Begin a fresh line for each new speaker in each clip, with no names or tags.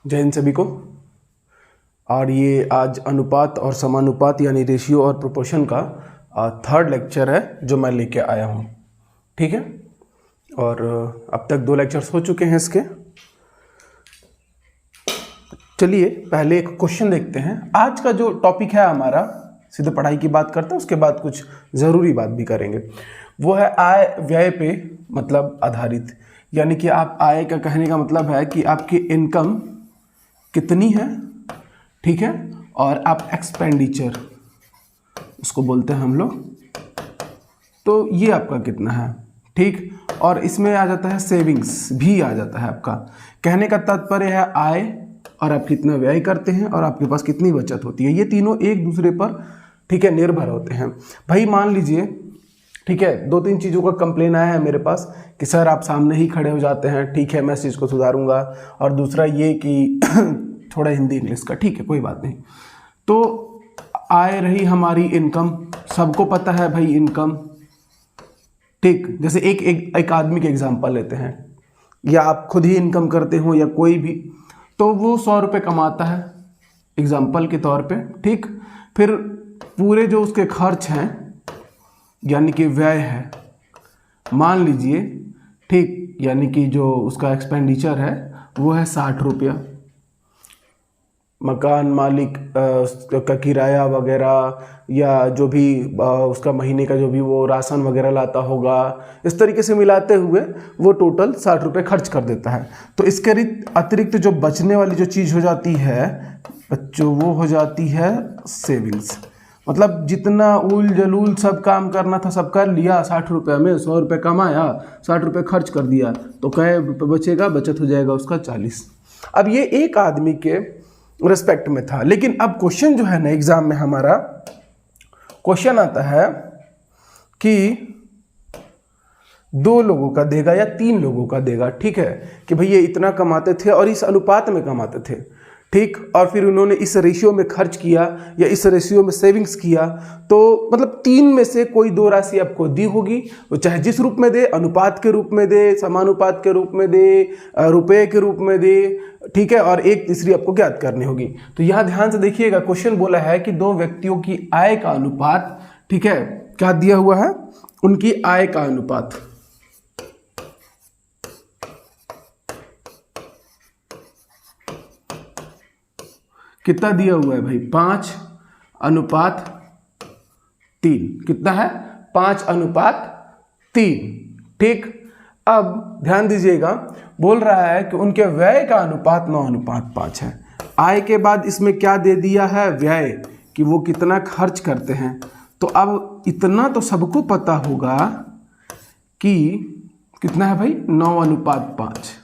जय हिंद सभी को। और ये आज अनुपात और समानुपात यानी रेशियो और प्रोपोर्शन का थर्ड लेक्चर है जो मैं लेके आया हूँ। ठीक है, और अब तक 2 लेक्चर्स हो चुके हैं इसके। चलिए पहले एक क्वेश्चन देखते हैं। आज का जो टॉपिक है हमारा, सीधे पढ़ाई की बात करते हैं, उसके बाद कुछ ज़रूरी बात भी करेंगे। वो है आय व्यय पे मतलब आधारित, यानी कि आप आय का कहने का मतलब है कि आपकी इनकम कितनी है, ठीक है, और आप एक्सपेंडिचर उसको बोलते हैं हम लोग, तो ये आपका कितना है, ठीक। और इसमें आ जाता है सेविंग्स भी आ जाता है। आपका कहने का तात्पर्य है आय और आप कितना व्यय करते हैं और आपके पास कितनी बचत होती है। ये तीनों एक दूसरे पर, ठीक है, निर्भर होते हैं। भाई मान लीजिए, ठीक है, 2-3 चीज़ों का कंप्लेन आया है मेरे पास कि सर आप सामने ही खड़े हो जाते हैं, ठीक है, मैं इस चीज़ को सुधारूंगा। और दूसरा ये कि थोड़ा हिंदी इंग्लिश का, ठीक है, कोई बात नहीं। तो आय रही हमारी इनकम, सबको पता है भाई इनकम, ठीक। जैसे एक आदमी के एग्जांपल लेते हैं, या आप खुद ही इनकम करते हो या कोई भी, तो वो 100 रुपये कमाता है एग्जांपल के तौर पे, ठीक। फिर पूरे जो उसके खर्च हैं यानी कि व्यय है, मान लीजिए, ठीक, यानी कि जो उसका एक्सपेंडिचर है वो है 60 रुपया। मकान मालिक का किराया वगैरह या जो भी उसका महीने का जो भी वो राशन वगैरह लाता होगा, इस तरीके से मिलाते हुए वो टोटल 60 रुपये खर्च कर देता है। तो इसके अतिरिक्त जो बचने वाली जो चीज़ हो जाती है बच्चों, वो हो जाती है सेविंग्स। मतलब जितना उल जलूल सब काम करना था सब कर लिया, 60 रुपये में 100 रुपये कमाया, 60 रुपये खर्च कर दिया, तो कै रुपये बचेगा, बचत हो जाएगा उसका 40। अब ये एक आदमी के रिस्पेक्ट में था। लेकिन अब क्वेश्चन जो है ना एग्जाम में हमारा क्वेश्चन आता है कि 2 लोगों का देगा या 3 लोगों का देगा, ठीक है, कि भाई ये इतना कमाते थे और इस अनुपात में कमाते थे, ठीक, और फिर उन्होंने इस रेशियो में खर्च किया या इस रेशियो में सेविंग्स किया। तो मतलब 3 में से कोई 2 राशि आपको दी होगी, वो चाहे जिस रूप में दे, अनुपात के रूप में दे, समानुपात के रूप में दे, रुपए के रूप में दे, ठीक है, और एक तीसरी आपको ज्ञात करनी होगी। तो यहाँ ध्यान से देखिएगा, क्वेश्चन बोला है कि 2 व्यक्तियों की आय का अनुपात, ठीक है, क्या दिया हुआ है, उनकी आय का अनुपात। कितना दिया हुआ है भाई, 5:3। कितना है, 5:3, ठीक। अब ध्यान दीजिएगा, बोल रहा है कि उनके व्यय का अनुपात 9:5 है। आय के बाद इसमें क्या दे दिया है, व्यय, कि वो कितना खर्च करते हैं। तो अब इतना तो सबको पता होगा कि कितना है भाई, 9:5।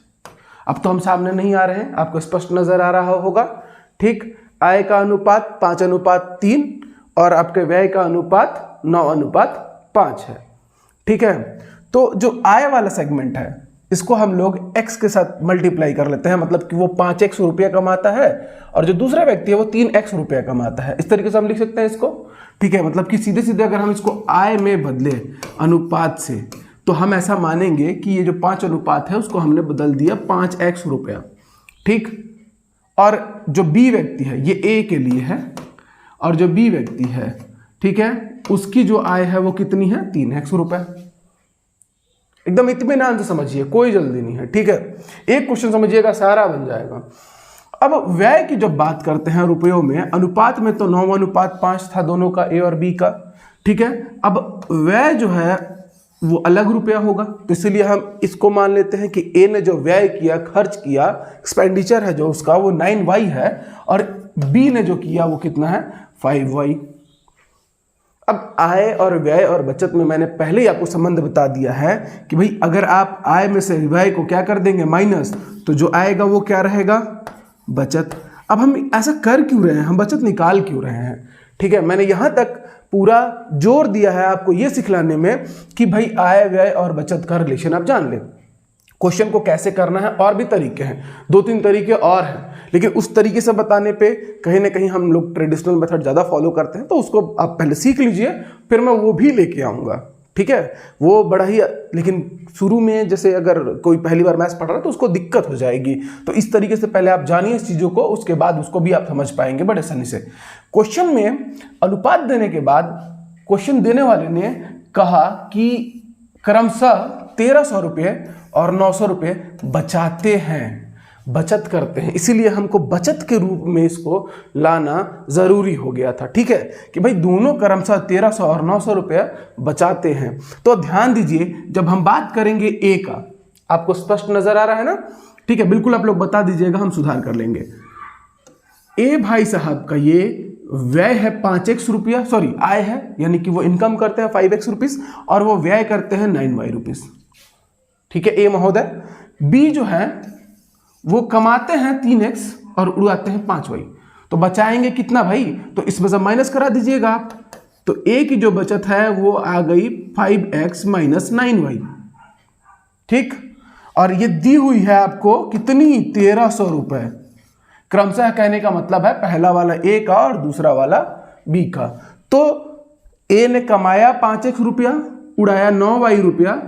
अब तो हम सामने नहीं आ रहे हैं, आपको स्पष्ट नजर आ रहा होगा, ठीक। आय का अनुपात 5:3 और आपके व्यय का अनुपात 9:5 है, ठीक है। तो जो आय वाला सेगमेंट है इसको हम लोग x के साथ मल्टीप्लाई कर लेते हैं, मतलब कि वो 5x रुपया कमाता है और जो दूसरा व्यक्ति है वो 3x रुपया कमाता है। इस तरीके से हम लिख सकते हैं इसको, ठीक है। मतलब कि सीधे सीधे अगर हम इसको आय में बदले अनुपात से, तो हम ऐसा मानेंगे कि ये जो 5 अनुपात है उसको हमने बदल दिया 5x रुपया, ठीक। और जो B व्यक्ति है, ये A के लिए है, और जो B व्यक्ति है, ठीक है, उसकी जो आय है वो कितनी है, 3x रुपये। एकदम इत्मीनान से समझिए, कोई जल्दी नहीं है, ठीक है। एक क्वेश्चन समझिएगा, सारा बन जाएगा। अब व्यय की जब बात करते हैं रुपयों में, अनुपात में तो 9:5 था दोनों का, A और B का, ठीक है। अब व्यय जो है वो अलग रुपया होगा, तो इसलिए हम इसको मान लेते हैं कि A ने जो व्यय किया, खर्च किया, एक्सपेंडिचर है जो उसका, वो 9y है, और B ने जो किया वो कितना है, 5y। अब आय और व्यय और बचत में मैंने पहले ही आपको संबंध बता दिया है कि भाई अगर आप आय में से व्यय को क्या कर देंगे, माइनस, तो जो आएगा वो क्या रहेगा, बचत। अब हम ऐसा कर क्यों रहे हैं, हम बचत निकाल क्यों रहे हैं, ठीक है। मैंने यहाँ तक पूरा जोर दिया है आपको ये सिखलाने में कि भाई आय व्यय और बचत का रिलेशन आप जान लें। क्वेश्चन को कैसे करना है और भी तरीके हैं, 2-3 तरीके और हैं, लेकिन उस तरीके से बताने पे कहीं ना कहीं हम लोग ट्रेडिशनल मेथड ज़्यादा फॉलो करते हैं, तो उसको आप पहले सीख लीजिए, फिर मैं वो भी लेके आऊँगा, ठीक है, वो बड़ा ही, लेकिन शुरू में जैसे अगर कोई पहली बार मैथ्स पढ़ रहा है तो उसको दिक्कत हो जाएगी। तो इस तरीके से पहले आप जानिए इस चीज़ों को, उसके बाद उसको भी आप समझ पाएंगे बड़े आसानी से। क्वेश्चन में अनुपात देने के बाद क्वेश्चन देने वाले ने कहा कि क्रमशः 1300 रुपये और 900 रुपये बचाते हैं, बचत करते हैं, इसीलिए हमको बचत के रूप में इसको लाना ज़रूरी हो गया था। ठीक है कि भाई दोनों क्रमशः 1300 और 900 रुपये बचाते हैं। तो ध्यान दीजिए, जब हम बात करेंगे ए का, आपको स्पष्ट नजर आ रहा है ना? ठीक है, बिल्कुल आप लोग बता दीजिएगा, हम सुधार कर लेंगे। ए भाई साहब का ये व्यय है 5x रुपया, सॉरी आय है, यानी कि वो इनकम करते हैं 5x रुपीस और वो व्यय करते हैं 9y रुपीस। ठीक है ए महोदय। बी जो है वो कमाते हैं 3x और उड़ाते हैं 5y, तो बचाएंगे कितना भाई? तो इसमें से माइनस करा दीजिएगा आप। तो ए की जो बचत है वो आ गई 5x माइनस 9y। ठीक, और ये दी हुई है आपको कितनी? 1300 रुपये। क्रमशः कहने का मतलब है पहला वाला ए का और दूसरा वाला बी का। तो ए ने कमाया 5x रुपया, उड़ाया 9y रुपया।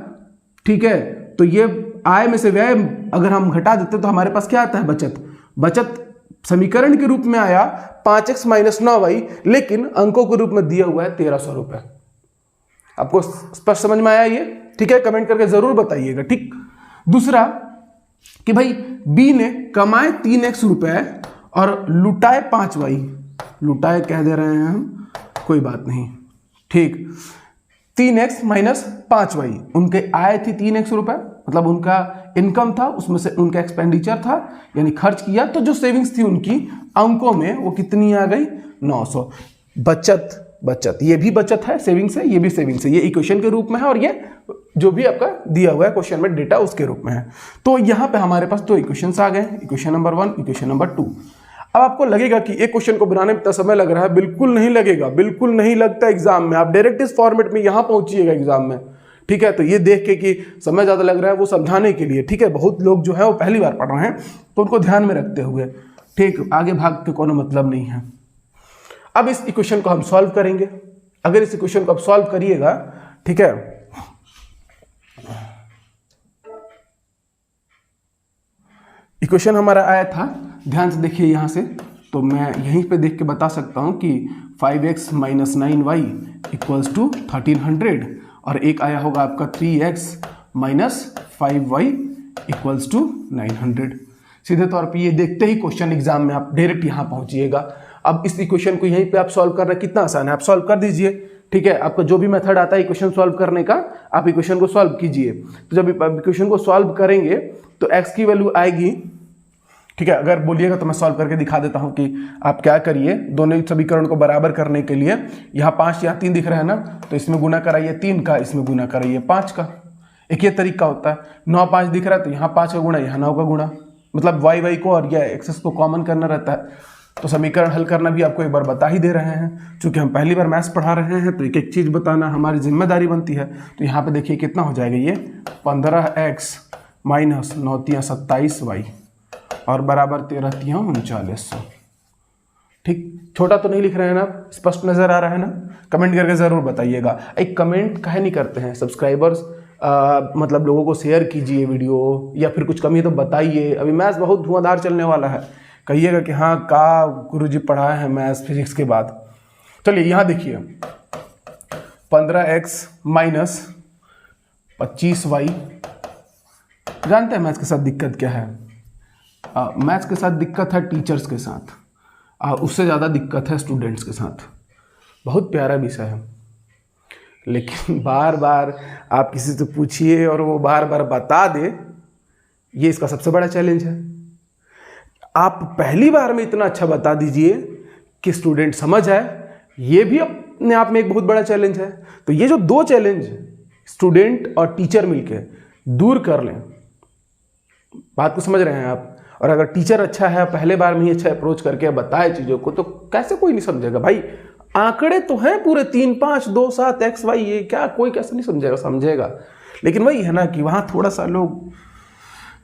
ठीक है, तो ये आय में से व्यय अगर हम घटा देते तो हमारे पास क्या आता है? बचत। बचत समीकरण के रूप में आया 5x माइनस 9y, लेकिन अंकों के रूप में दिया हुआ है 1300 रुपये। आपको स्पष्ट समझ में आया ये? ठीक है, कमेंट करके जरूर बताइएगा। ठीक, दूसरा कि भाई बी ने कमाए 3x रुपये और लुटाए 5y। लुटाए कह दे रहे हैं हम, कोई बात नहीं। ठीक, 3x माइनस 5y, उनके आय थी 3x रुपये, मतलब उनका इनकम था, उसमें से उनका एक्सपेंडिचर था यानी खर्च किया, तो जो सेविंग्स थी उनकी अंकों में वो कितनी आ गई? 900। बचत, बचत ये भी बचत है, सेविंग्स है, ये भी सेविंग्स है, ये इक्वेशन के रूप में है और ये जो भी आपका दिया हुआ है क्वेश्चन में डेटा उसके रूप में है। तो यहाँ पे हमारे पास दो इक्वेशंस आ गए, इक्वेशन नंबर 1, इक्वेशन नंबर 2। अब आपको लगेगा कि एक क्वेश्चन को बनाने में इतना समय लग रहा है, बिल्कुल नहीं लगेगा, बिल्कुल नहीं लगता एग्जाम में। आप डायरेक्ट इस फॉर्मेट में यहाँ पहुंचिएगा एग्जाम में। ठीक है, तो ये देख के कि समय ज़्यादा लग रहा है वो समझाने के लिए। ठीक है, बहुत लोग जो है वो पहली बार पढ़ रहे हैं, तो उनको ध्यान में रखते हुए ठीक आगे भाग के कोनो मतलब नहीं है। अब इस इक्वेशन को हम सॉल्व करेंगे। अगर इस इक्वेशन को आप सॉल्व करिएगा, ठीक है, इक्वेशन हमारा आया था, ध्यान से देखिए यहाँ से, तो मैं यहीं पे देख के बता सकता हूँ कि 5x minus 9y equals to 1300 और एक आया होगा आपका 3x minus 5y equals to 900। सीधे तौर पे ये देखते ही क्वेश्चन एग्जाम में आप डायरेक्ट यहाँ पहुँचिएगा। अब इस इक्वेशन को यहीं पे आप सॉल्व करना कितना आसान है, आप सॉल्व कर दीजिए। ठीक है, आपका जो भी मेथड आता है इक्वेशन सॉल्व करने का, आप इक्वेशन को सॉल्व कीजिए। तो जब इक्वेशन को सॉल्व करेंगे तो x की वैल्यू आएगी। ठीक है, अगर बोलिएगा तो मैं सॉल्व करके दिखा देता हूं कि आप क्या करिए। दोनों समीकरण को बराबर करने के लिए यहाँ 5 यहाँ 3 दिख रहा है ना, तो इसमें गुना कराइए 3 का, इसमें गुना कराइए 5 का। एक ये तरीका होता है। 9 5 दिख रहा है तो यहाँ 5 का गुणा, यहाँ 9 का गुणा, मतलब y को और यह एक्सेस को कॉमन करना रहता है। तो समीकरण हल करना भी आपको एक बार बता ही दे रहे हैं, क्योंकि हम पहली बार मैथ्स पढ़ा रहे हैं तो एक एक चीज़ बताना हमारी जिम्मेदारी बनती है। तो यहाँ पे देखिए कितना हो जाएगा, ये 15x माइनस 9 × 27y और बराबर 13 × 3900। ठीक, छोटा तो नहीं लिख रहे हैं ना, स्पष्ट नजर आ रहा है ना? कमेंट करके जरूर बताइएगा। एक कमेंट काहे नहीं करते हैं सब्सक्राइबर्स? मतलब लोगों को शेयर कीजिए वीडियो, या फिर कुछ कमी है तो बताइए। अभी मैथ्स बहुत धुआंधार चलने वाला है, कहिएगा कि हाँ का गुरुजी पढ़ाए हैं मैथ्स फिजिक्स के बाद। चलिए यहाँ देखिए 15x माइनस 25y। जानते हैं मैथ्स के साथ दिक्कत क्या है? मैथ्स के साथ दिक्कत है टीचर्स के साथ, उससे ज़्यादा दिक्कत है स्टूडेंट्स के साथ। बहुत प्यारा विषय है, लेकिन बार बार आप किसी से पूछिए और वो बार बार बता दे, ये इसका सबसे बड़ा चैलेंज है। आप पहली बार में इतना अच्छा बता दीजिए कि स्टूडेंट समझ आए, ये भी अपने आप में एक बहुत बड़ा चैलेंज है। तो ये जो दो चैलेंज स्टूडेंट और टीचर मिलके दूर कर लें, बात को समझ रहे हैं आप? और अगर टीचर अच्छा है, पहले बार में ही अच्छा अप्रोच करके बताए चीज़ों को, तो कैसे कोई नहीं समझेगा भाई? आंकड़े तो हैं पूरे 3 5 2 7 x y, ये क्या कोई कैसे नहीं समझेगा? समझेगा, लेकिन वही है ना कि वहाँ थोड़ा सा लोग।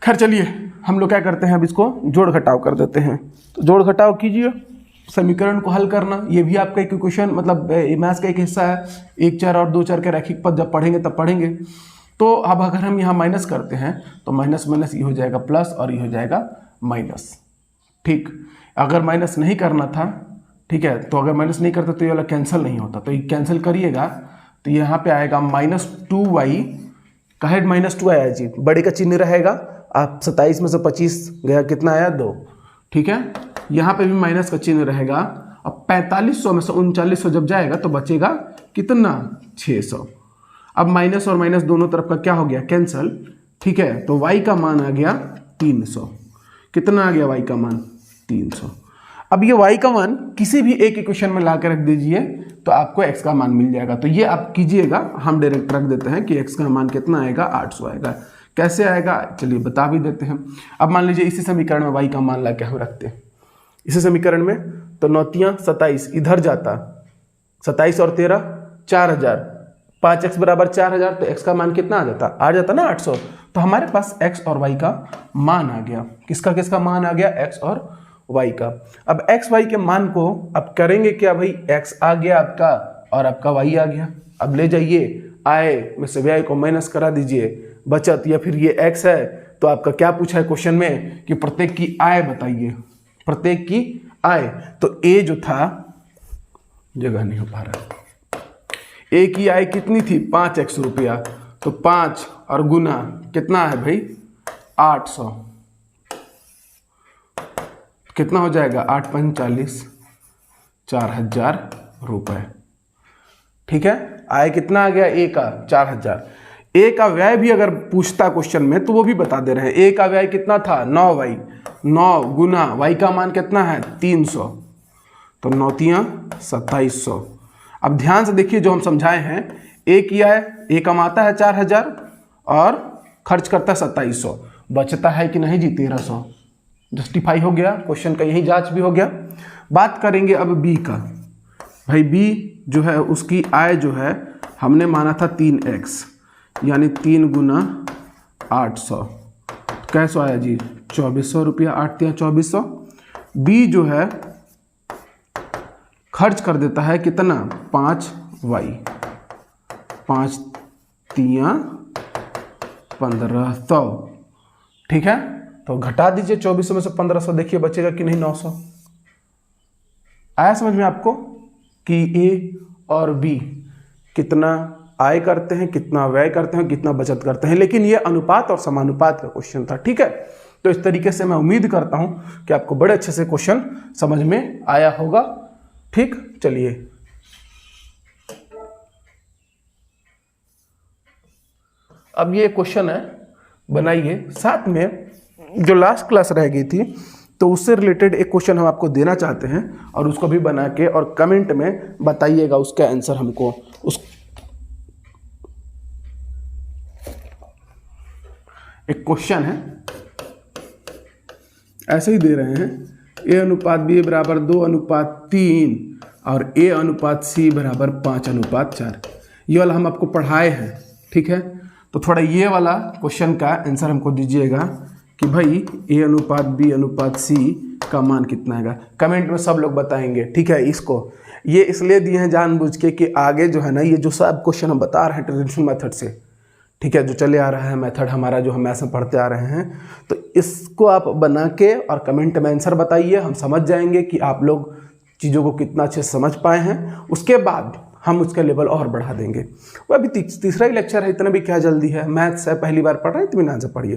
खैर चलिए, हम लोग क्या करते हैं, अब इसको जोड़ घटाव कर देते हैं। तो जोड़ घटाव कीजिए, समीकरण को हल करना, ये भी आपका एक इक्वेशन मतलब मैथ्स का एक हिस्सा है। 1 4 और 2 4 के रैखिक पद जब पढ़ेंगे तब पढ़ेंगे। तो अब अगर हम यहाँ माइनस करते हैं तो माइनस माइनस ये हो जाएगा प्लस और ये हो जाएगा माइनस। ठीक, अगर माइनस नहीं करना था, ठीक है, तो अगर माइनस नहीं करते तो ये वाला कैंसिल नहीं होता, तो ये कैंसिल करिएगा तो यहाँ पे आएगा -2y का हेड -2 आया जी, बड़े का चिन्ह रहेगा। आप 27 में से 25 गया, कितना आया 2, ठीक है। यहाँ पे भी माइनस का चिन्ह रहेगा। अब 4500 में से 3900 जब जाएगा तो बचेगा कितना 600। अब माइनस और माइनस दोनों तरफ का क्या हो गया कैंसल, ठीक है। तो y का मान आ गया 300। कितना आ गया y का मान 300। अब ये y का मान किसी भी एक इक्वेशन में ला के रख दीजिए तो आपको x का मान मिल जाएगा। तो ये आप कीजिएगा, हम डायरेक्ट रख देते हैं कि x का मान कितना आएगा 800 आएगा। कैसे आएगा चलिए बता भी देते हैं। अब मान लीजिए इसी समीकरण में y का मान ला के हम रखते हैं इसी समीकरण में, तो 9 27 इधर जाता, 27 और 13 4000, 5x बराबर 4000, तो x का मान कितना आ जाता ना 800। तो हमारे पास x और y का मान आ गया। किसका किसका मान आ गया, x और y का। अब x y के मान को अब करेंगे क्या भाई, x आ गया आपका और आपका y आ गया। अब ले जाइए आय में से व्यय को माइनस करा दीजिए, बचत, या फिर ये x है तो आपका क्या पूछा है क्वेश्चन में कि प्रत्येक की आय बताइए, प्रत्येक की आय। तो a जो था, जगह नहीं हो पा रहा, a की आय कितनी थी 5x रुपया, तो 5 और गुना कितना है भाई 800, कितना हो जाएगा 8 5 40, 4000 रुपये। ठीक है, आय कितना आ गया a का 4000। a का व्यय भी अगर पूछता क्वेश्चन में तो वो भी बता दे रहे हैं। a का व्यय कितना था 9y, 9 गुना y का मान कितना है 300, तो 9 3 2700। अब ध्यान से देखिए जो हम समझाए हैं, a की आय, a कमाता है 4000 और खर्च करता है 2700, बचता है कि नहीं जी 1300। जस्टिफाई हो गया, क्वेश्चन का यही जांच भी हो गया। बात करेंगे अब b का। भाई b जो है उसकी आय जो है हमने माना था 3x, यानी 3 गुना 800, कैसे आया जी 2400 रुपया, 8 3 2400। b जो है खर्च कर देता है कितना 5y, 5 3 1500, ठीक है। तो घटा दीजिए 2400 में से 1500, देखिए बचेगा कि नहीं 900। आया समझ में आपको कि a और b कितना आय करते हैं, कितना व्यय करते हैं, कितना बचत करते हैं। लेकिन ये अनुपात और समानुपात का क्वेश्चन था, ठीक है। तो इस तरीके से मैं उम्मीद करता हूं कि आपको बड़े अच्छे से क्वेश्चन समझ में आया होगा। ठीक, चलिए अब ये क्वेश्चन है बनाइए। साथ में जो लास्ट क्लास रह गई थी तो उससे रिलेटेड एक क्वेश्चन हम आपको देना चाहते हैं और उसको भी बना के और कमेंट में बताइएगा उसका आंसर हमको। एक क्वेश्चन है ऐसे ही दे रहे हैं, a अनुपात b बराबर 2:3 और a अनुपात c बराबर 5:4। ये वाला हम आपको पढ़ाए हैं, ठीक है। तो थोड़ा ये वाला क्वेश्चन का आंसर हमको दीजिएगा कि भाई a अनुपात b अनुपात c का मान कितना है। कमेंट में सब लोग बताएंगे, ठीक है। इसको ये इसलिए दिए हैं जानबूझ के कि आगे जो है ना, ये जो सब क्वेश्चन हम बता रहे हैं ट्रेडिशनल मेथड से, ठीक है, जो चले आ रहा है मेथड हमारा, जो हम ऐसे पढ़ते आ रहे हैं, तो इसको आप बना के और कमेंट में आंसर बताइए। हम समझ जाएंगे कि आप लोग चीज़ों को कितना अच्छे से समझ पाए हैं। उसके बाद हम उसका लेवल और बढ़ा देंगे। वो अभी तीसरा ही लेक्चर है, इतना भी क्या जल्दी है, मैथ्स है, पहली बार पढ़ रहे हैं, इत्मीनान से पढ़िए,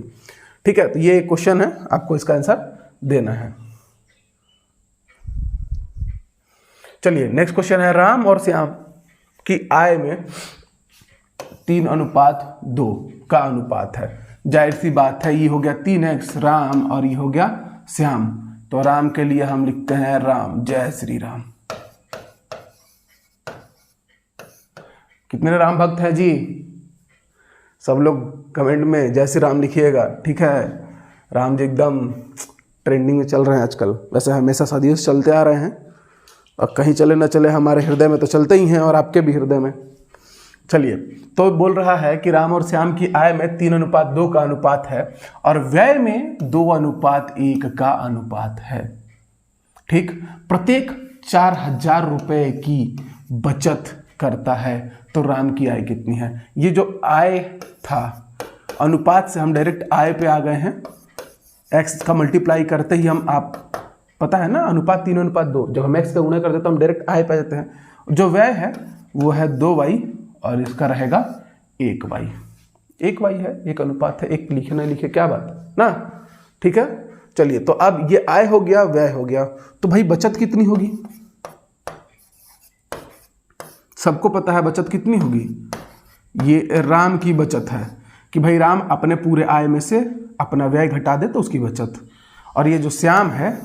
ठीक है। तो ये क्वेश्चन है, आपको इसका आंसर देना है। चलिए नेक्स्ट क्वेश्चन है, राम और श्याम की आय में 3:2 का अनुपात है। जाहिर सी बात है, ये हो गया 3x राम और ये हो गया श्याम। तो राम के लिए हम लिखते हैं राम, जय श्री राम। कितने राम भक्त हैं जी? सब लोग कमेंट में जय श्री राम लिखिएगा, ठीक है। राम जी एकदम ट्रेंडिंग में चल रहे हैं आजकल, वैसे हमेशा सदियों से चलते आ रहे हैं और कहीं चले ना चले हमारे हृदय में तो चलते ही हैं, और आपके भी हृदय में। चलिए, तो बोल रहा है कि राम और श्याम की आय में 3:2 का अनुपात है और व्यय में 2:1 का अनुपात है। ठीक, प्रत्येक 4,000 रुपये की बचत करता है, तो राम की आय कितनी है? ये जो आय था, अनुपात से हम डायरेक्ट आय पे आ गए हैं। x का मल्टीप्लाई करते ही हम, आप पता है ना, अनुपात 3:2, जब हम x का गुणा करते तो हम डायरेक्ट आय पे जाते हैं। जो व्यय है वो है 2y और इसका रहेगा 1y। 1y है, एक अनुपात है, एक लिखे ना लिखे क्या बात ना, ठीक है। चलिए, तो अब ये आय हो गया, व्यय हो गया, तो भाई बचत कितनी होगी? सबको पता है बचत कितनी होगी। ये राम की बचत है कि भाई राम अपने पूरे आय में से अपना व्यय घटा दे तो उसकी बचत। और ये जो श्याम है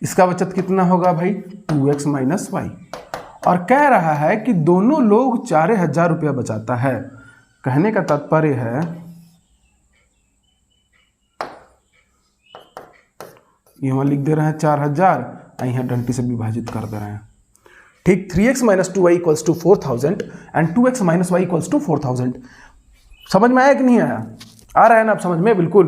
इसका बचत कितना होगा भाई? 2x - y। और कह रहा है कि दोनों लोग 4,000 रुपया बचाता है। कहने का तात्पर्य है, ये हम लिख दे रहे हैं 4,000, यहाँ डंटी से विभाजित कर दे रहे हैं। ठीक, 3x - 2y = 4,000 and 2x - y = 4,000। समझ में आया कि नहीं आया? आ रहा है ना आप समझ में? बिल्कुल।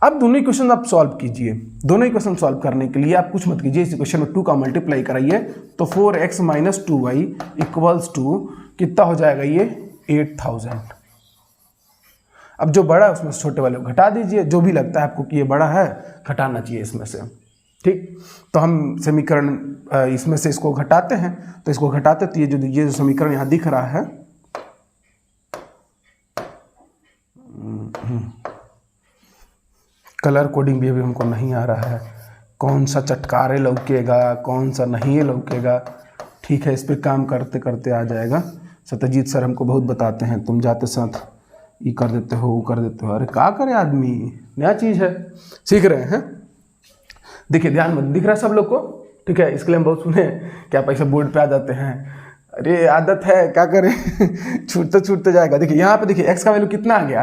अब दोनों इक्वेशन आप सॉल्व कीजिए। दोनों इक्वेशन सॉल्व करने के लिए आप कुछ मत कीजिए, इस इक्वेशन में 2 का मल्टीप्लाई कराइए, तो 4x - 2y = कितना हो जाएगा? ये 8,000। अब जो बड़ा है उसमें से छोटे वाले को घटा दीजिए, जो भी लगता है आपको कि ये बड़ा है घटाना चाहिए इसमें से। ठीक, तो हम समीकरण इसमें से इसको घटाते हैं, तो इसको घटाते तो ये जो समीकरण यहाँ दिख रहा है, कलर कोडिंग भी अभी हमको नहीं आ रहा है, कौन सा चटकारे लौकेगा कौन सा नहीं लौकेगा। ठीक है, इस पर काम करते करते आ जाएगा। सत्यजीत सर हमको बहुत बताते हैं, तुम जाते साथ ये कर देते हो वो कर देते हो। अरे क्या करे आदमी, नया चीज़ है, सीख रहे हैं। देखिए ध्यान मत, दिख रहा है सब लोग को? ठीक है, इसके लिए हम बहुत सुने क्या पैसे बोर्ड पे आ जाते हैं। अरे आदत है, क्या करें छूटते जाएगा। देखिए यहाँ पे देखिए x का वैल्यू कितना आ गया?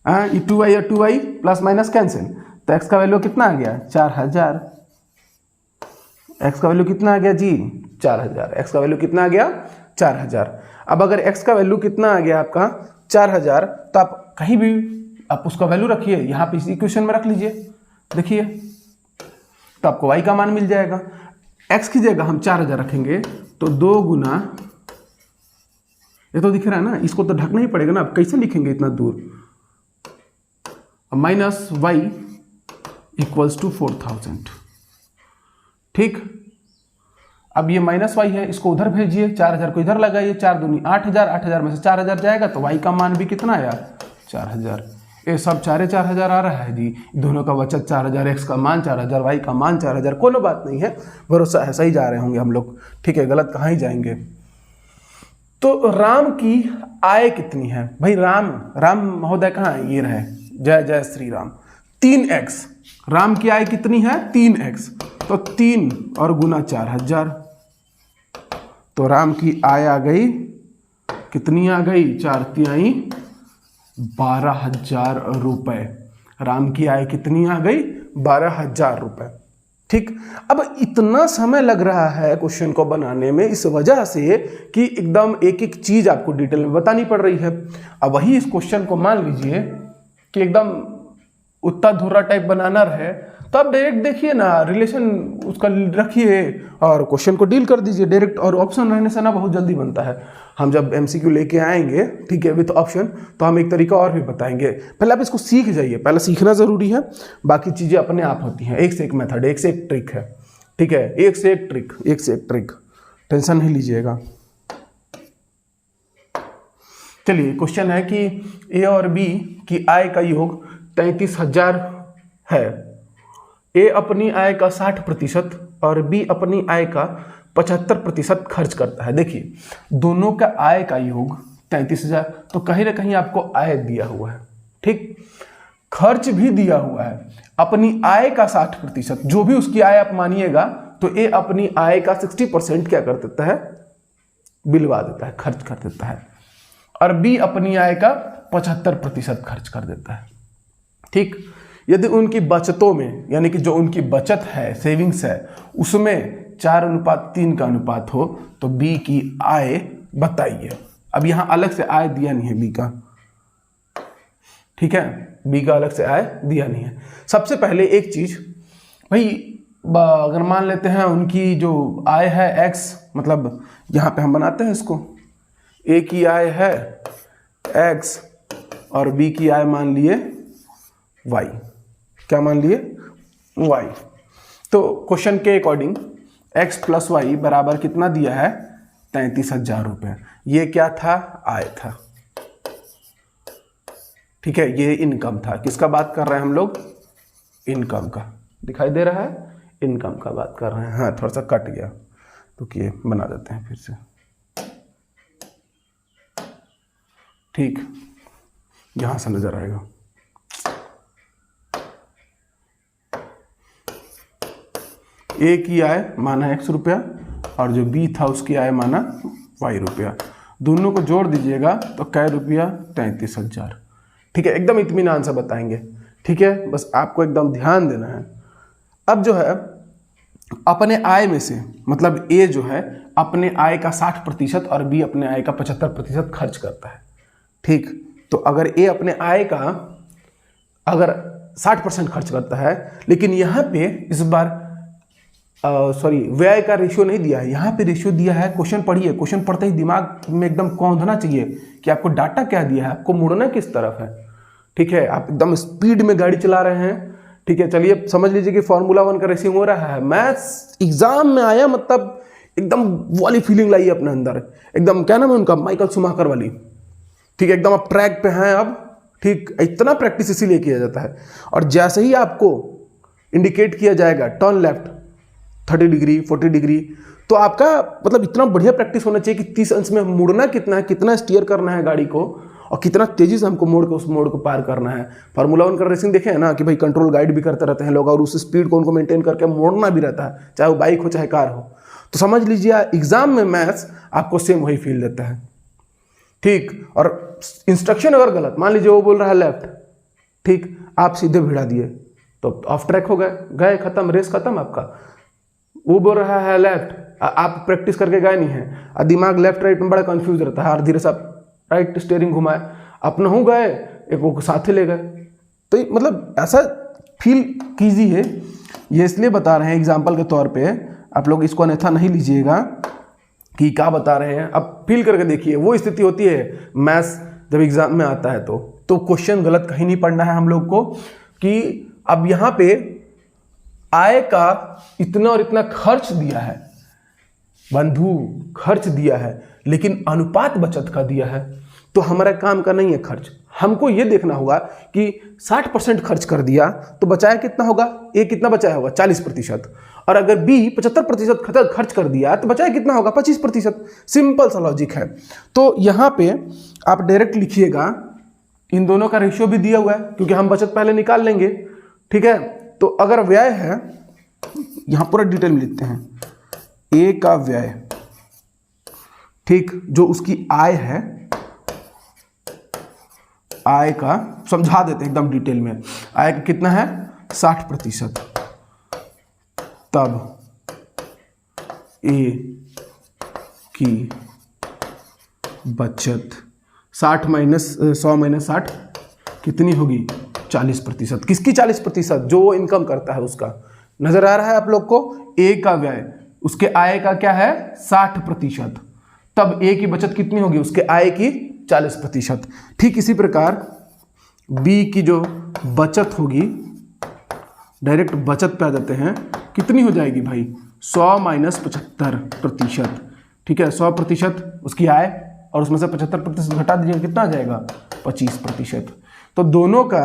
ये 2y और 2y प्लस माइनस कैंसिल, तो x का वैल्यू कितना आ गया? 4,000। x का वैल्यू कितना आ गया जी? 4,000। x का वैल्यू कितना आ गया? 4,000। अब अगर x का वैल्यू कितना आ गया आपका? 4,000, तो आप कहीं भी आप उसका वैल्यू रखिए, यहाँ पे इसी इक्वेशन में रख लीजिए, देखिए तो आपको y का मान मिल जाएगा। x की जगह हम 4,000 रखेंगे तो 2 गुना, ये तो दिख रहा है ना, इसको तो ढकना ही पड़ेगा ना, आप कैसे लिखेंगे इतना दूर? Minus y = 4,000। ठीक, अब ये माइनस y है, इसको उधर भेजिए, 4,000 को इधर लगाइए, 4 दूनी 8,000, 8,000 में से 4,000 जाएगा तो y का मान भी कितना आया? 4,000। ये सब 4,000 आ रहा है जी, दोनों का बचत 4,000, x का मान 4,000, y का मान 4,000। कोनो बात नहीं है, भरोसा है सही जा रहे होंगे हम लोग। ठीक है, गलत कहाँ ही जाएंगे। तो राम की आय कितनी है भाई? राम महोदय कहाँ है? ये रहे, जय जय श्री राम। 3x, राम की आय कितनी है? 3x, तो 3 और गुना 4,000, तो राम की आय आ गई, कितनी आ गई? 4 तिहाई 12,000 रुपए। राम की आय कितनी आ गई? 12,000 रुपए। ठीक, अब इतना समय लग रहा है क्वेश्चन को बनाने में इस वजह से कि एकदम एक एक चीज आपको डिटेल में बतानी पड़ रही है। अब वही इस क्वेश्चन को मान लीजिए कि एकदम उत्ता धुर्रा टाइप बनाना रहे, तो आप डायरेक्ट देखिए ना, रिलेशन उसका रखिए और क्वेश्चन को डील कर दीजिए डायरेक्ट। और ऑप्शन रहने से ना बहुत जल्दी बनता है। हम जब MCQ लेके आएंगे, ठीक है, विथ ऑप्शन, तो हम एक तरीका और भी बताएंगे। पहले आप इसको सीख जाइए, पहले सीखना ज़रूरी है, बाकी चीज़ें अपने आप होती हैं। एक से एक मेथड, एक से एक ट्रिक है। ठीक है, एक से एक ट्रिक, एक से एक ट्रिक, टेंशन नहीं लीजिएगा। चलिए, क्वेश्चन है कि A और B की आय का योग 33,000 है। A अपनी आय का 60% और B अपनी आय का 75% खर्च करता है। देखिए, दोनों का आय का योग 33,000, तो कहीं ना कहीं आपको आय दिया हुआ है, ठीक, खर्च भी दिया हुआ है। अपनी आय का 60%, जो भी उसकी आय आप मानिएगा, तो A अपनी आय का 60% क्या कर देता है? बिलवा देता है, खर्च कर देता है। और B अपनी आय का 75% खर्च कर देता है। ठीक, यदि उनकी बचतों में, यानी कि जो उनकी बचत है, सेविंग्स है, उसमें 4:3 का अनुपात हो, तो B की आय बताइए। अब यहां अलग से आय दिया नहीं है B का, ठीक है, B का अलग से आय दिया नहीं है। सबसे पहले एक चीज भाई, अगर मान लेते हैं उनकी जो आय है x, मतलब यहाँ पे हम बनाते हैं इसको, a की आय है x और b की आय मान लिए y। क्या मान लिए? y। तो क्वेश्चन के अकॉर्डिंग x प्लस वाई बराबर कितना दिया है? 33,000 रुपये। ये क्या था? आय था। ठीक है, ये इनकम था। किसका बात कर रहे हैं हम लोग? इनकम का। दिखाई दे रहा है? इनकम का बात कर रहे हैं। हाँ, थोड़ा सा कट गया तो ये बना देते हैं फिर से। ठीक, यहां से नजर आएगा। ए की आय माना x रुपया और जो बी था उसकी आय माना y रुपया। दोनों को जोड़ दीजिएगा तो कै रुपया? 33,000। ठीक है, एकदम इत्मीनान से बताएंगे। ठीक है, बस आपको एकदम ध्यान देना है। अब जो है अपने आय में से, मतलब ए जो है अपने आय का 60% और बी अपने आय का 75% खर्च करता है। ठीक, तो अगर ए अपने आय का अगर 60% खर्च करता है, लेकिन यहाँ पे इस बार व्यय का रेशियो नहीं दिया है, यहाँ पे रेशियो दिया है। क्वेश्चन पढ़िए, क्वेश्चन पढ़ते ही दिमाग में एकदम कौंधना चाहिए कि आपको डाटा क्या दिया है, आपको मुड़ना किस तरफ है। ठीक है, आप एकदम स्पीड में गाड़ी चला रहे हैं। ठीक है, चलिए समझ लीजिए कि फॉर्मूला 1 का रेसिंग हो रहा है। मैथ्स एग्जाम में आया, मतलब एकदम वाली फीलिंग लाइए अपने अंदर, एकदम क्या नाम है उनका, माइकल शुमाकर वाली। ठीक है, एकदम आप ट्रैक पे हैं अब। ठीक, इतना प्रैक्टिस इसीलिए किया जाता है। और जैसे ही आपको इंडिकेट किया जाएगा टर्न लेफ्ट 30 डिग्री 40 डिग्री, तो आपका मतलब इतना बढ़िया प्रैक्टिस होना चाहिए कि 30 अंश में मुड़ना कितना है, कितना स्टीयर करना है गाड़ी को और कितना तेजी से हमको मोड़ के उस मोड़ को पार करना है। फार्मूला 1 का रेसिंग देखे हैं ना कि भाई कंट्रोल गाइड भी करते रहते हैं लोग और उस स्पीड को उनको मेंटेन करके मोड़ना भी रहता है, चाहे वो बाइक हो चाहे कार हो। तो समझ लीजिए एग्जाम में मैथ्स आपको सेम वही फील देता है। ठीक, और इंस्ट्रक्शन अगर गलत, मान लीजिए वो बोल रहा है लेफ्ट, ठीक, आप सीधे भिड़ा दिए तो ऑफ ट्रैक हो गए, खत्म, रेस खत्म आपका। वो बोल रहा है लेफ्ट, आप प्रैक्टिस करके गए नहीं है और दिमाग लेफ्ट राइट में बड़ा कंफ्यूज रहता है और धीरे से राइट स्टीयरिंग घुमाए, अपना हो गए, एक वो साथ ही ले गए। तो मतलब ऐसा फील कीजिए। ये इसलिए बता रहे हैं एग्जाम्पल के तौर पे, आप लोग इसको अन्यथा नहीं लीजिएगा कि क्या बता रहे हैं। अब फील करके देखिए, वो स्थिति होती है मैथ्स जब एग्जाम में आता है तो क्वेश्चन गलत कहीं नहीं पढ़ना है हम लोग को कि अब यहाँ पे आय का इतना और इतना खर्च दिया है, बंधु खर्च दिया है, लेकिन अनुपात बचत का दिया है। तो हमारा काम का नहीं है खर्च, हमको ये देखना होगा कि 60% खर्च कर दिया तो बचाया कितना होगा, ए कितना बचाया होगा 40%, और अगर बी 75% खर्च कर दिया तो बचाया कितना होगा 25%। सिंपल सा लॉजिक है। तो यहाँ पे आप डायरेक्ट लिखिएगा, इन दोनों का रेशियो भी दिया हुआ है क्योंकि हम बचत पहले निकाल लेंगे। ठीक है, तो अगर व्यय है, यहां पूरा डिटेल में लिखते हैं, ए का व्यय, ठीक, जो उसकी आय है, आय का समझा देते हैं एकदम डिटेल में। आय का कितना है 60%, तब ए की बचत 60 माइनस 100 माइनस 60 कितनी होगी 40%। किसकी 40%? जो वो इनकम करता है उसका। नजर आ रहा है आप लोग को? ए का व्यय, उसके आय का क्या है 60%, तब ए की बचत कितनी होगी उसके आय की 40%। ठीक इसी प्रकार बी की जो बचत होगी, डायरेक्ट बचत पे आ जाते हैं, कितनी हो जाएगी भाई 100 माइनस 75%। ठीक है, 100% उसकी आय और उसमें से 75% घटा दीजिएगा, कितना आ जाएगा 25%। तो दोनों का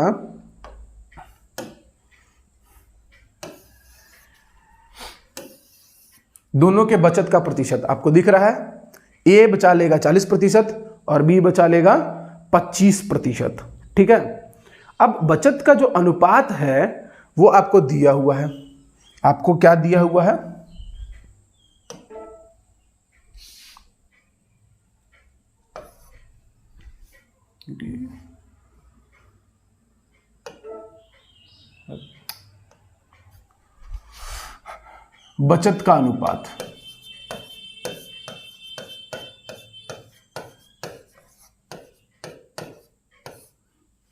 दोनों के बचत का प्रतिशत आपको दिख रहा है। ए बचा लेगा 40% और बी बचा लेगा 25%। ठीक है, अब बचत का जो अनुपात है वो आपको दिया हुआ है। आपको क्या दिया हुआ है? बचत का अनुपात,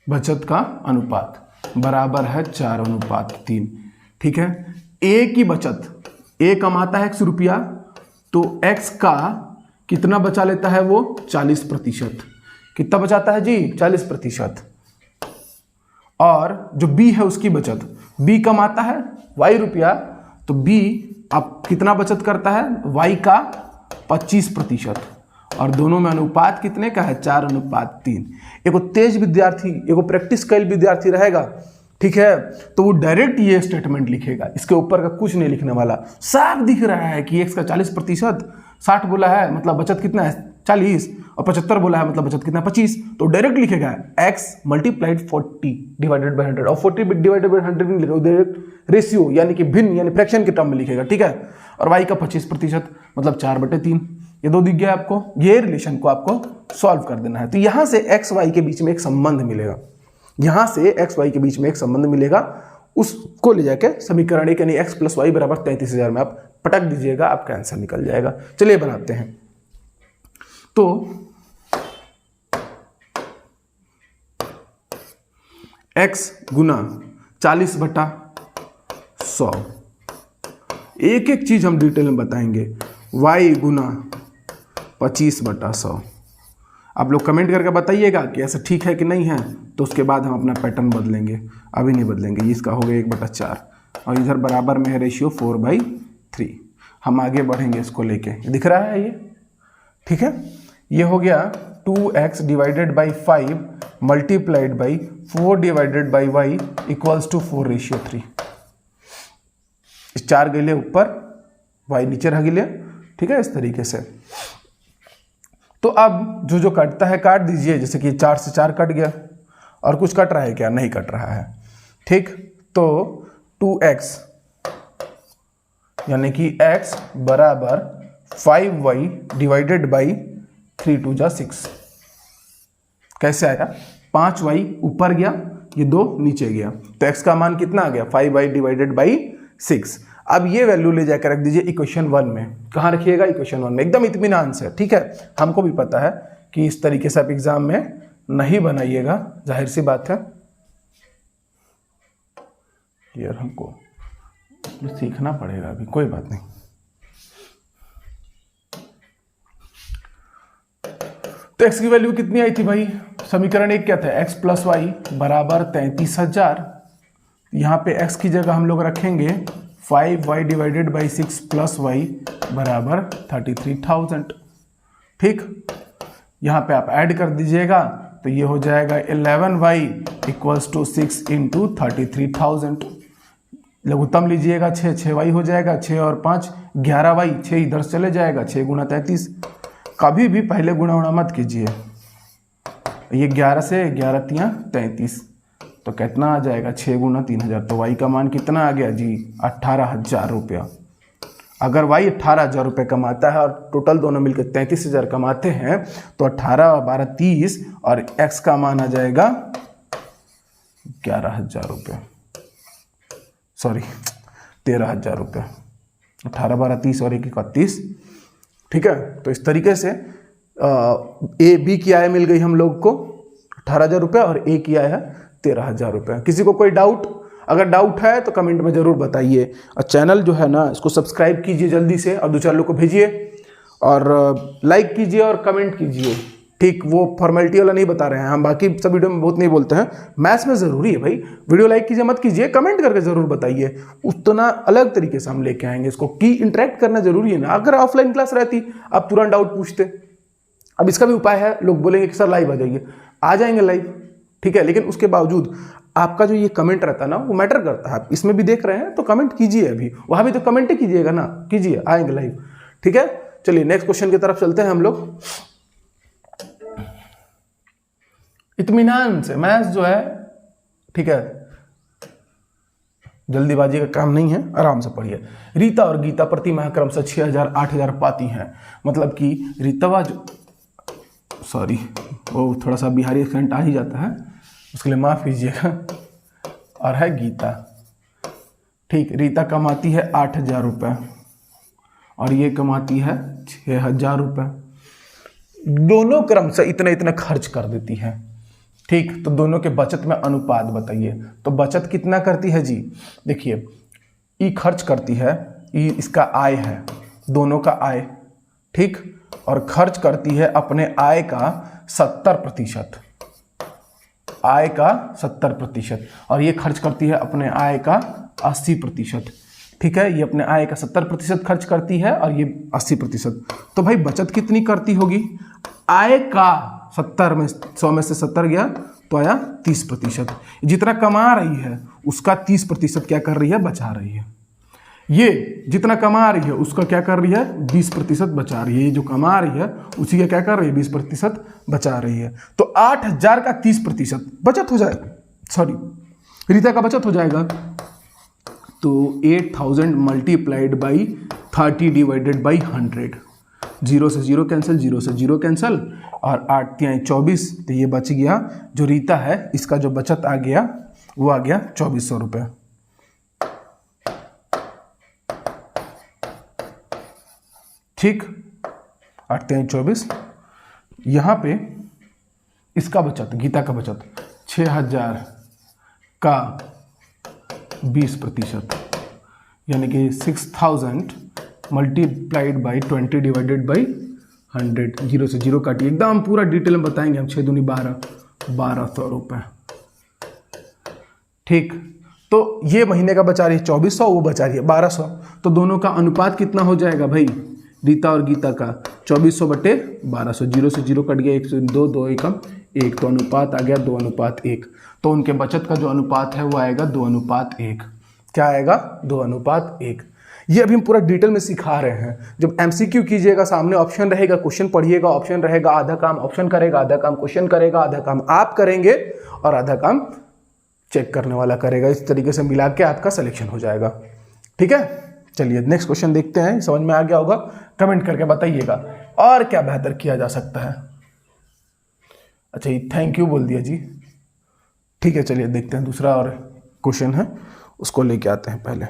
बचत का अनुपात बराबर है 4:3। ठीक है, ए की बचत, ए कमाता है 100 रुपया, तो x का कितना बचा लेता है वो 40%। कितना बचाता है जी 40%। और जो b है उसकी बचत, b कमाता है y रुपया, तो b अब कितना बचत करता है y का 25%। और दोनों में अनुपात कितने का है 4:3। एगो तेज विद्यार्थी, एगो प्रैक्टिस कैल विद्यार्थी रहेगा, ठीक है, तो वो डायरेक्ट ये स्टेटमेंट लिखेगा, इसके ऊपर का कुछ नहीं लिखने वाला। साफ दिख रहा है कि x का 40%, 60 बोला है मतलब बचत कितना है 40, और 75 बोला है मतलब बचत कितना है 25, तो डायरेक्ट लिखेगा x मल्टीप्लाइड 40 डिवाइडेड बाय 100। और 40 डिवाइडेड बाय 100 नहीं लिखेगा, डायरेक्ट रेशियो यानी कि भिन्न यानी फ्रैक्शन के टर्म में लिखेगा, ठीक है। और y का 25% मतलब 4/3। ये दो दिख गया आपको, ये रिलेशन को आपको सॉल्व कर देना है। तो यहां से x y के बीच में एक संबंध मिलेगा, यहां से x y के बीच में एक संबंध मिलेगा, उसको ले जाके समीकरण एक यानी x + y = 33,000 में आप पटक दीजिएगा, आपका आंसर निकल जाएगा। चलिए बनाते हैं। तो x गुना 40/100, एक एक चीज हम डिटेल में बताएंगे। y गुना 25/100। आप लोग कमेंट करके बताइएगा कि ऐसा ठीक है कि नहीं है, तो उसके बाद हम अपना पैटर्न बदलेंगे, अभी नहीं बदलेंगे। इसका हो गया 1/4 और इधर बराबर में है रेशियो 4/3। हम आगे बढ़ेंगे इसको लेके, दिख रहा है ये, ठीक है। ये हो गया 2x divided by 5 multiplied by 4 divided by y = 4/3। इस 4 गले ऊपर, y नीचे रह गया, ठीक है, इस तरीके से। तो अब जो जो कटता है काट दीजिए, जैसे कि 4 से 4 कट गया, और कुछ कट रहा है क्या, नहीं कट रहा है, ठीक। तो 2x यानी कि x बराबर 5y डिवाइडेड बाई 3 × 2 = 6। कैसे आया, 5y ऊपर गया, ये 2 नीचे गया, तो x का मान कितना आ गया 5y डिवाइडेड बाई 6। अब ये वैल्यू ले जाकर रख दीजिए इक्वेशन 1 में। कहाँ रखिएगा, इक्वेशन 1 में, एकदम इत्मीनान से, ठीक है। हमको भी पता है कि इस तरीके से आप एग्जाम में नहीं बनाइएगा, जाहिर सी बात है, यार हमको सीखना पड़ेगा अभी, कोई बात नहीं। तो x की वैल्यू कितनी आई थी भाई, समीकरण एक क्या था, x + y = 33,000। यहाँ पे x की जगह हम लोग रखेंगे 5y डिवाइडेड बाई 6 + y = 33,000, ठीक। यहाँ पे आप ऐड कर दीजिएगा, तो ये हो जाएगा 11y = 6 × 33,000। लघुत्तम लीजिएगा 6y हो जाएगा, 6 और 5 11y, 6 इधर चले जाएगा, 6 × 33। कभी भी पहले गुणा उणा मत कीजिए, ये 11 से 11 × 3 = 33, तो कितना आ जाएगा 6 × 3,000। तो y का मान कितना आ गया जी 18,000 रुपया। अगर y 18,000 रुपये कमाता है और टोटल दोनों मिलकर 33,000 कमाते हैं, तो 18 और 12 30, और x का मान आ जाएगा 11,000 रुपये, सॉरी 13,000 रुपये। 18 12 30 और 1 31, ठीक है। तो इस तरीके से ए बी की आय मिल गई हम लोग को 18,000 रुपये, और ए की आय है 13,000 रुपये। किसी को कोई डाउट, अगर डाउट है तो कमेंट में ज़रूर बताइए, और चैनल जो है ना इसको सब्सक्राइब कीजिए जल्दी से, और 2-4 लोग को भेजिए, और लाइक कीजिए और कमेंट कीजिए, ठीक। वो फॉर्मेलिटी वाला नहीं बता रहे हैं हम, बाकी सब वीडियो में बहुत नहीं बोलते हैं, मैथ्स में ज़रूरी है भाई। वीडियो लाइक कीजिए मत कीजिए, कमेंट करके ज़रूर बताइए, उतना अलग तरीके से हम लेके आएंगे इसको, कि इंटरेक्ट करना जरूरी है ना। अगर ऑफलाइन क्लास रहती आप तुरंत डाउट पूछते, अब इसका भी उपाय है, लोग बोलेंगे कि सर लाइव आ जाइए, आ जाएंगे लाइव, ठीक है, लेकिन उसके बावजूद आपका जो ये कमेंट रहता है ना वो मैटर करता है। आप इसमें भी देख रहे हैं तो कमेंट कीजिए, अभी वहाँ भी तो कमेंट ही कीजिएगा ना, कीजिए, आएंगे लाइव, ठीक है। चलिए नेक्स्ट क्वेश्चन की तरफ चलते हैं हम लोग। इत्मीनान से मैथ्स जो है, ठीक है, जल्दीबाजी का काम नहीं है, आराम से पढ़िए। रीता और गीता प्रति माह क्रमशः 6,000 8,000 पाती हैं, मतलब कि रीतवा जो, सॉरी वो थोड़ा सा बिहारी एक्सेंट आ ही जाता है, उसके लिए माफ़ कीजिएगा, और है गीता, ठीक। रीता कमाती है 8,000 रुपये और ये कमाती है 6,000 रुपये, दोनों क्रमशः इतना इतना खर्च कर देती है, ठीक। तो दोनों के बचत में अनुपात बताइए। तो बचत कितना करती है जी, देखिए ई खर्च करती है, ई इसका आय है, दोनों का आय, ठीक, और खर्च करती है अपने आय का 70%, आय का 70%, और ये खर्च करती है अपने आय का 80%, ठीक है। ये अपने आय का 70% खर्च करती है और ये 80%। तो भाई बचत कितनी करती होगी? आय का 70 में 100 में से 70 गया तो आया 30%। जितना कमा रही है उसका 30% क्या कर रही है? बचा रही है। ये जितना कमा रही है उसका क्या कर रही है? 20% बचा रही है। ये जो कमा रही है उसी का क्या कर रही है? 20% बचा रही है। तो 8000 का 30% बचत हो जाएगा, सॉरी रीता का बचत हो जाएगा। तो 8000 मल्टीप्लाइड बाई 30 डिवाइडेड बाई 100, 0 से 0 कैंसिल, 0 से 0 कैंसिल, और 8 × 24, तो ये बच गया जो रीता है इसका जो बचत आ गया वो आ गया 2400 रुपये। ठीक, 8 × 24, यहाँ पे इसका बचत, गीता का बचत 6000 का 20%, यानी कि 6000 मल्टीप्लाइड बाई 20 डिवाइडेड बाई 100, 0 से 0 काटिए, एकदम पूरा डिटेल में बताएंगे हम। 6 दूनी 12, 1200 रुपये। ठीक, तो ये महीने का बचा रही है 2400, वो बचा रही है 1200, तो दोनों का अनुपात कितना हो जाएगा भाई? रीता और गीता का 2400 बटे 1200, 0 से 0 कट गया, 1 से 2, 2 एकम 1, तो अनुपात आ गया 2:1। तो उनके बचत का जो अनुपात है वो आएगा 2:1। क्या आएगा? 2:1। ये अभी हम पूरा डिटेल में सिखा रहे हैं। जब एमसीक्यू कीजिएगा, सामने ऑप्शन रहेगा, क्वेश्चन पढ़िएगा, ऑप्शन रहेगा, आधा काम ऑप्शन करेगा, आधा काम क्वेश्चन करेगा, आधा काम आप करेंगे और आधा काम चेक करने वाला करेगा। इस तरीके से मिला के आपका सिलेक्शन हो जाएगा। ठीक है, चलिए नेक्स्ट क्वेश्चन देखते हैं। समझ में आ गया होगा? कमेंट करके बताइएगा और क्या बेहतर किया जा सकता है। अच्छा, ये थैंक यू बोल दिया जी। ठीक है, चलिए देखते हैं दूसरा और क्वेश्चन है, उसको लेके आते हैं पहले।